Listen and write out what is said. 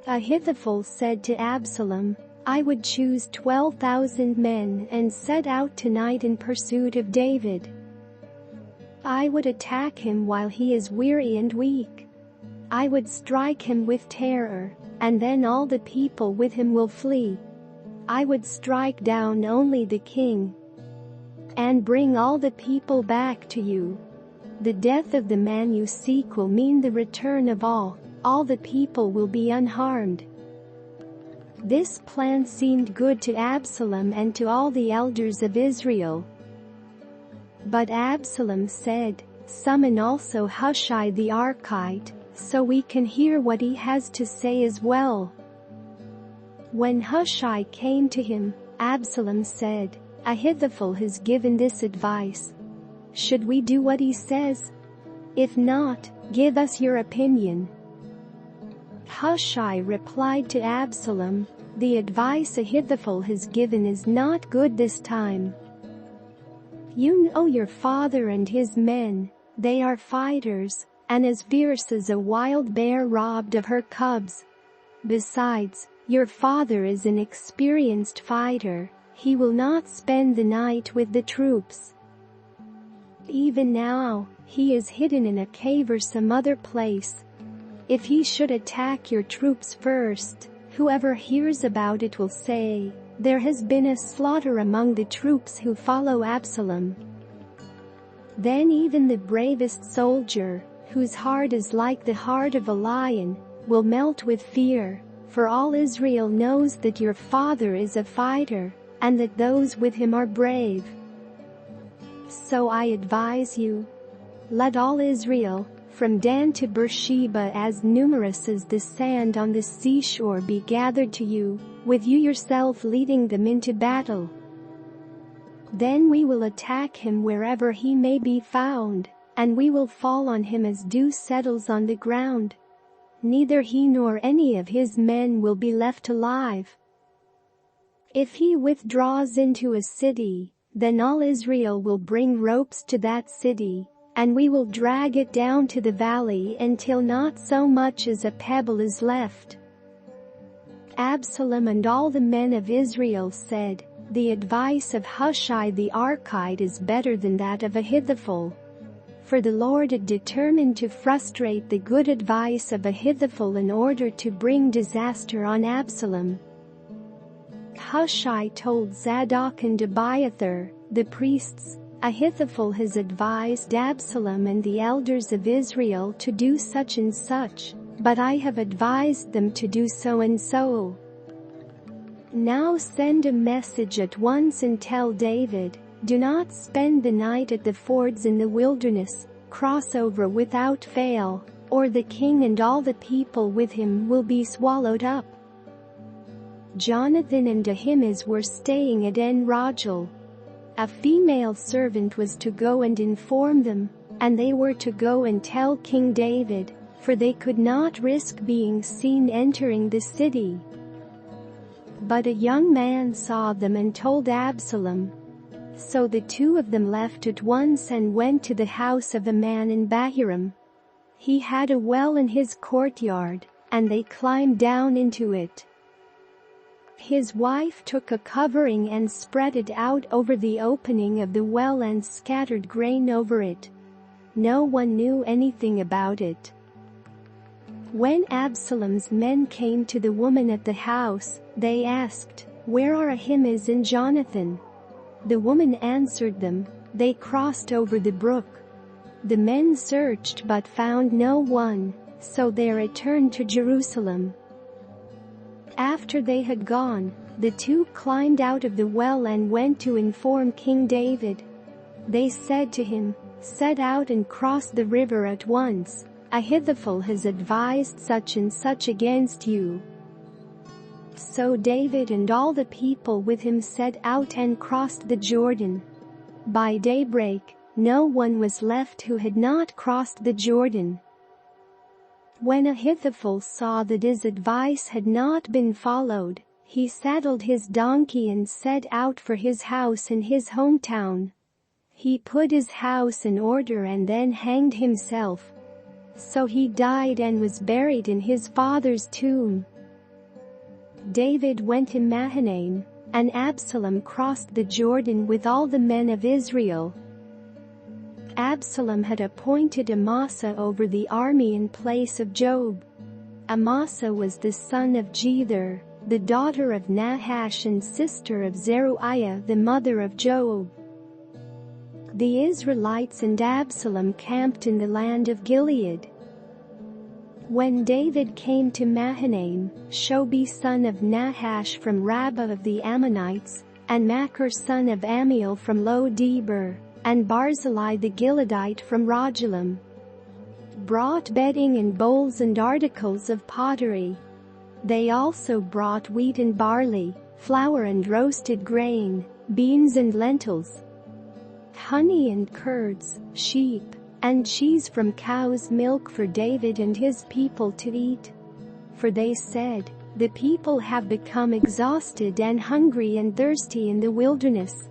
Ahithophel said to Absalom, I would choose 12,000 men and set out tonight in pursuit of David. I would attack him while he is weary and weak. I would strike him with terror, and then all the people with him will flee. I would strike down only the king and bring all the people back to you. The death of the man you seek will mean the return of all the people will be unharmed. This plan seemed good to Absalom and to all the elders of Israel. But Absalom said, Summon also Hushai the Arkite, so we can hear what he has to say as well. When Hushai came to him, Absalom said, Ahithophel has given this advice. Should we do what he says? If not, give us your opinion. Hushai replied to Absalom, The advice Ahithophel has given is not good this time. You know your father and his men, they are fighters, and as fierce as a wild bear robbed of her cubs. Besides, your father is an experienced fighter, he will not spend the night with the troops. Even now, he is hidden in a cave or some other place. If he should attack your troops first, whoever hears about it will say, There has been a slaughter among the troops who follow Absalom. Then even the bravest soldier, whose heart is like the heart of a lion, will melt with fear, for all Israel knows that your father is a fighter, and that those with him are brave. So I advise you, let all Israel, from Dan to Beersheba, as numerous as the sand on the seashore, be gathered to you, with you yourself leading them into battle. Then we will attack him wherever he may be found, and we will fall on him as dew settles on the ground. Neither he nor any of his men will be left alive. If he withdraws into a city, then all Israel will bring ropes to that city, and we will drag it down to the valley until not so much as a pebble is left. Absalom and all the men of Israel said, The advice of Hushai the Arkite is better than that of Ahithophel. For the Lord had determined to frustrate the good advice of Ahithophel in order to bring disaster on Absalom. Hushai told Zadok and Abiathar, the priests, Ahithophel has advised Absalom and the elders of Israel to do such and such, but I have advised them to do so and so. Now send a message at once and tell David, Do not spend the night at the fords in the wilderness, cross over without fail, or the king and all the people with him will be swallowed up. Jonathan and Ahimaaz were staying at En Rogel. A female servant was to go and inform them, and they were to go and tell King David, for they could not risk being seen entering the city. But a young man saw them and told Absalom. So the two of them left at once and went to the house of a man in Bahurim. He had a well in his courtyard, and they climbed down into it. His wife took a covering and spread it out over the opening of the well and scattered grain over it. No one knew anything about it. When Absalom's men came to the woman at the house, they asked, Where are Ahimaaz and Jonathan? The woman answered them, They crossed over the brook. The men searched but found no one, so they returned to Jerusalem. After they had gone, the two climbed out of the well and went to inform King David. They said to him, Set out and cross the river at once. Ahithophel has advised such and such against you. So David and all the people with him set out and crossed the Jordan. By daybreak, no one was left who had not crossed the Jordan. When Ahithophel saw that his advice had not been followed, he saddled his donkey and set out for his house in his hometown. He put his house in order and then hanged himself. So he died and was buried in his father's tomb. David went to Mahanaim, and Absalom crossed the Jordan with all the men of Israel. Absalom had appointed Amasa over the army in place of Joab. Amasa was the son of Jether, the daughter of Nahash and sister of Zeruiah the mother of Joab. The Israelites and Absalom camped in the land of Gilead. When David came to Mahanaim, Shobi son of Nahash from Rabbah of the Ammonites, and Makir son of Ammiel from Lo Debar, and Barzillai the Gileadite from Rogel, brought bedding and bowls and articles of pottery. They also brought wheat and barley, flour and roasted grain, beans and lentils, honey and curds, sheep, and cheese from cows' milk for David and his people to eat. For they said, "The people have become exhausted and hungry and thirsty in the wilderness."